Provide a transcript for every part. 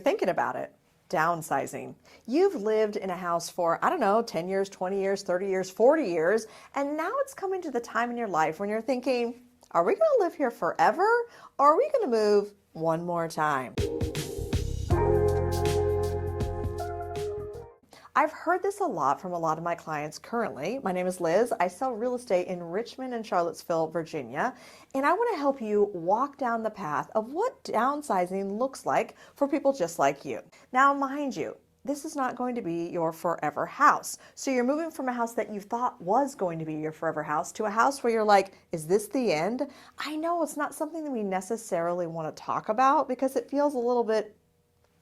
thinking about it, downsizing. You've lived in a house for, I don't know, 10 years, 20 years, 30 years, 40 years, and now it's coming to the time in your life when you're thinking, are we going to live here forever, or are we going to move one more time? I've heard this a lot from a lot of my clients currently. My name is Liz. I sell real estate in Richmond and Charlottesville, Virginia, and I want to help you walk down the path of what downsizing looks like for people just like you. Now, mind you, this is not going to be your forever house. So you're moving from a house that you thought was going to be your forever house to a house where you're like, is this the end? I know it's not something that we necessarily want to talk about because it feels a little bit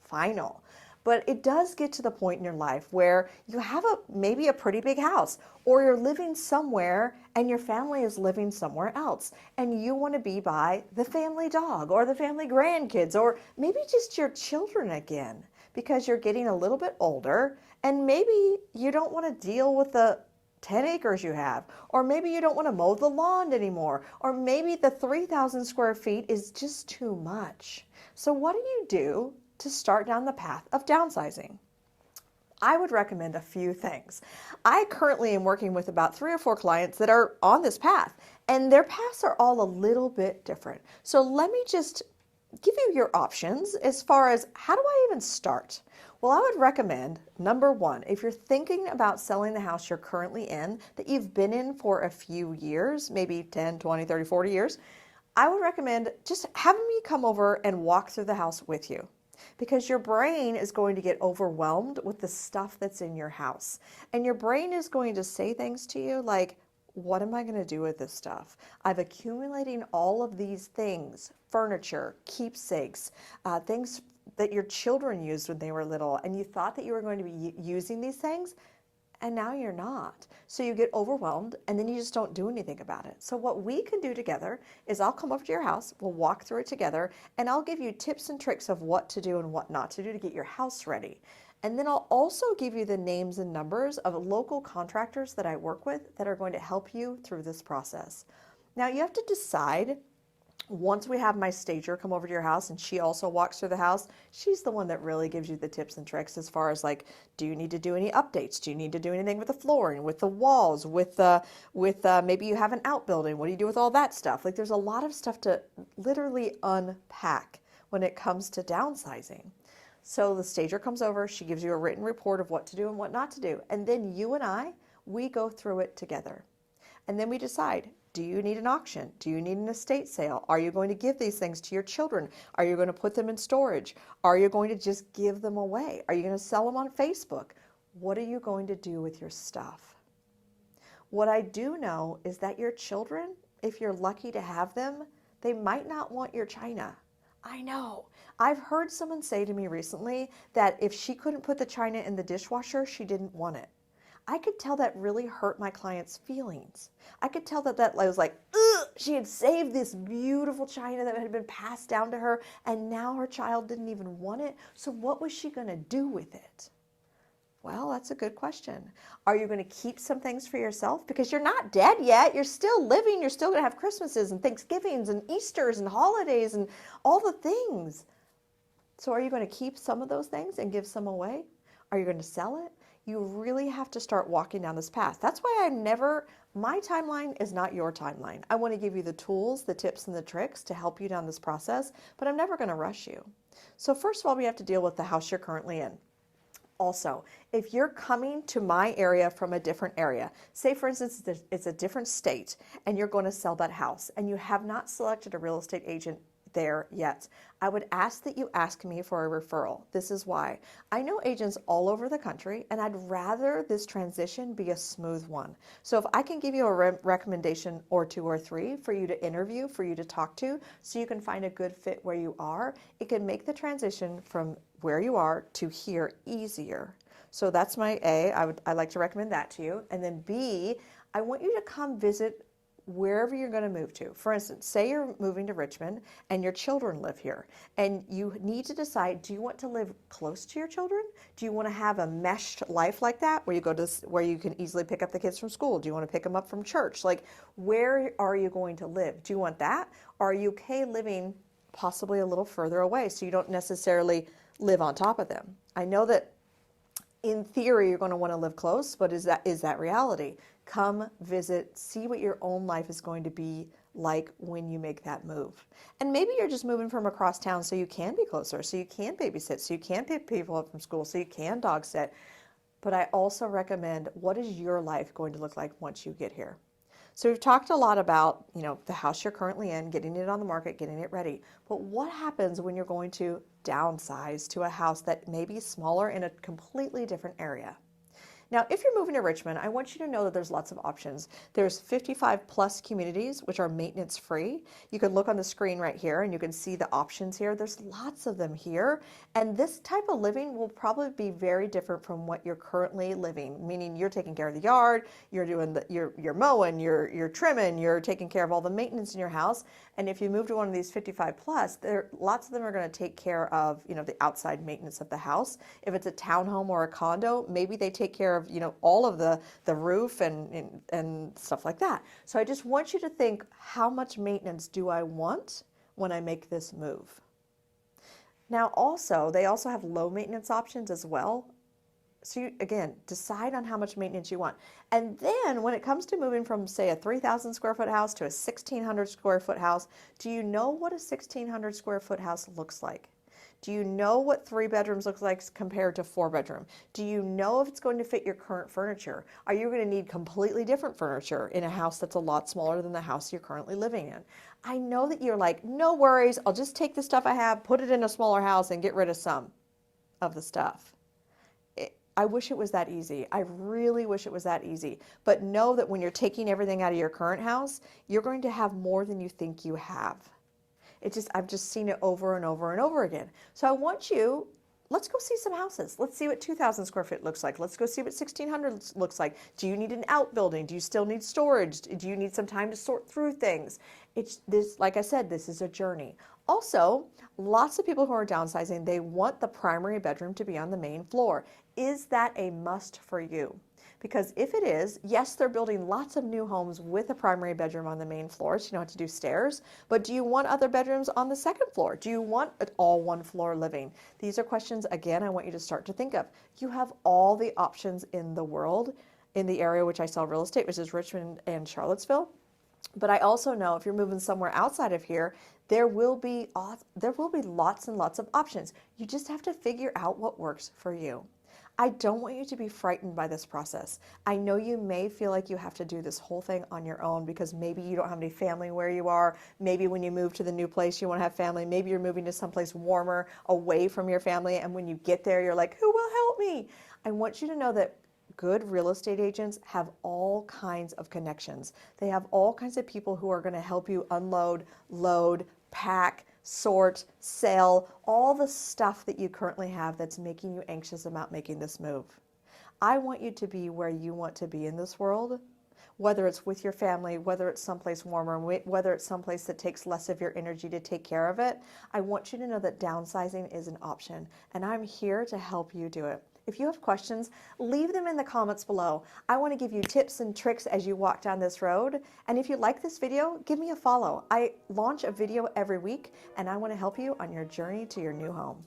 final. But it does get to the point in your life where you have maybe a pretty big house, or you're living somewhere and your family is living somewhere else, and you want to be by the family dog or the family grandkids, or maybe just your children again, because you're getting a little bit older and maybe you don't want to deal with the 10 acres you have, or maybe you don't want to mow the lawn anymore, or maybe the 3,000 square feet is just too much. So what do you do to start down the path of downsizing? I would recommend a few things. I currently am working with about 3 or 4 clients that are on this path, and their paths are all a little bit different. So let me just give you your options as far as how do I even start? Well, I would recommend, number one, if you're thinking about selling the house you're currently in, that you've been in for a few years, maybe 10, 20, 30, 40 years, I would recommend just having me come over and walk through the house with you, because your brain is going to get overwhelmed with the stuff that's in your house. And your brain is going to say things to you like, what am I going to do with this stuff? I've accumulating all of these things, furniture, keepsakes, things that your children used when they were little, and you thought that you were going to be using these things, and now you're not. So you get overwhelmed, and then you just don't do anything about it. So what we can do together is I'll come over to your house, we'll walk through it together, and I'll give you tips and tricks of what to do and what not to do to get your house ready. And then I'll also give you the names and numbers of local contractors that I work with that are going to help you through this process. Now you have to decide, once we have my stager come over to your house and she also walks through the house, she's the one that really gives you the tips and tricks as far as like, do you need to do any updates? Do you need to do anything with the flooring, with the walls, with maybe you have an outbuilding? What do you do with all that stuff? Like there's a lot of stuff to literally unpack when it comes to downsizing. So the stager comes over, she gives you a written report of what to do and what not to do. And then you and we go through it together. And then we decide, do you need an auction? Do you need an estate sale? Are you going to give these things to your children? Are you going to put them in storage? Are you going to just give them away? Are you going to sell them on Facebook? What are you going to do with your stuff? What I do know is that your children, if you're lucky to have them, they might not want your china. I know. I've heard someone say to me recently that if she couldn't put the china in the dishwasher, she didn't want it. I could tell that really hurt my client's feelings. I could tell that was like, ugh, she had saved this beautiful china that had been passed down to her, and now her child didn't even want it. So what was she going to do with it? Well, that's a good question. Are you going to keep some things for yourself? Because you're not dead yet. You're still living. You're still going to have Christmases and Thanksgivings and Easters and holidays and all the things. So are you going to keep some of those things and give some away? Are you going to sell it? You really have to start walking down this path. That's why my timeline is not your timeline. I want to give you the tools, the tips, and the tricks to help you down this process, but I'm never going to rush you. So first of all, we have to deal with the house you're currently in. Also, if you're coming to my area from a different area, say for instance, it's a different state and you're going to sell that house and you have not selected a real estate agent there yet, I would ask that you ask me for a referral. This is why. I know agents all over the country, and I'd rather this transition be a smooth one. So if I can give you a recommendation or 2 or 3 for you to interview, for you to talk to, so you can find a good fit where you are, it can make the transition from where you are to here easier. So that's my A. I like to recommend that to you. And then B, I want you to come visit wherever you're going to move to. For instance, say you're moving to Richmond and your children live here, and you need to decide, do you want to live close to your children? Do you want to have a meshed life like that where where you can easily pick up the kids from school? Do you want to pick them up from church? Like, where are you going to live? Do you want that? Or are you okay living possibly a little further away so you don't necessarily live on top of them. I know that in theory you're going to want to live close, but is that reality? Come visit, see what your own life is going to be like when you make that move. And maybe you're just moving from across town so you can be closer, so you can babysit, so you can pick people up from school, so you can dog sit. But I also recommend, what is your life going to look like once you get here? So we've talked a lot about, the house you're currently in, getting it on the market, getting it ready. But what happens when you're going to downsize to a house that may be smaller in a completely different area? Now, if you're moving to Richmond, I want you to know that there's lots of options. There's 55 plus communities, which are maintenance free. You can look on the screen right here and you can see the options here. There's lots of them here. And this type of living will probably be very different from what you're currently living, meaning you're taking care of the yard, you're doing you're mowing, you're trimming, you're taking care of all the maintenance in your house. And if you move to one of these 55 plus, lots of them are going to take care of, the outside maintenance of the house. If it's a townhome or a condo, maybe they take care of, all of the roof and stuff like that. So I just want you to think, how much maintenance do I want when I make this move? Now they also have low maintenance options as well. So you, again, decide on how much maintenance you want. And then when it comes to moving from, say, a 3,000 square foot house to a 1,600 square foot house, do you know what a 1,600 square foot house looks like? Do you know what 3 bedrooms looks like compared to 4 bedroom? Do you know if it's going to fit your current furniture? Are you going to need completely different furniture in a house that's a lot smaller than the house you're currently living in? I know that you're like, no worries, I'll just take the stuff I have, put it in a smaller house and get rid of some of the stuff. I wish it was that easy. I really wish it was that easy. But know that when you're taking everything out of your current house, you're going to have more than you think you have. I've just seen it over and over and over again. So I want you, let's go see some houses. Let's see what 2,000 square feet looks like. Let's go see what 1,600 looks like. Do you need an outbuilding? Do you still need storage? Do you need some time to sort through things? Like I said, this is a journey. Also, lots of people who are downsizing, they want the primary bedroom to be on the main floor. Is that a must for you? Because if it is, yes, they're building lots of new homes with a primary bedroom on the main floor, so you don't have to do stairs, but do you want other bedrooms on the second floor? Do you want an all one floor living? These are questions, again, I want you to start to think of. You have all the options in the world in the area which I sell real estate, which is Richmond and Charlottesville. But I also know if you're moving somewhere outside of here, there will be lots and lots of options. You just have to figure out what works for you. I don't want you to be frightened by this process. I know you may feel like you have to do this whole thing on your own because maybe you don't have any family where you are. Maybe when you move to the new place, you want to have family. Maybe you're moving to someplace warmer, away from your family. And when you get there, you're like, who will help me? I want you to know that good real estate agents have all kinds of connections. They have all kinds of people who are going to help you unload, load, pack, sort, sell, all the stuff that you currently have that's making you anxious about making this move. I want you to be where you want to be in this world, whether it's with your family, whether it's someplace warmer, whether it's someplace that takes less of your energy to take care of it. I want you to know that downsizing is an option, and I'm here to help you do it. If you have questions, leave them in the comments below. I want to give you tips and tricks as you walk down this road. And if you like this video, give me a follow. I launch a video every week, and I want to help you on your journey to your new home.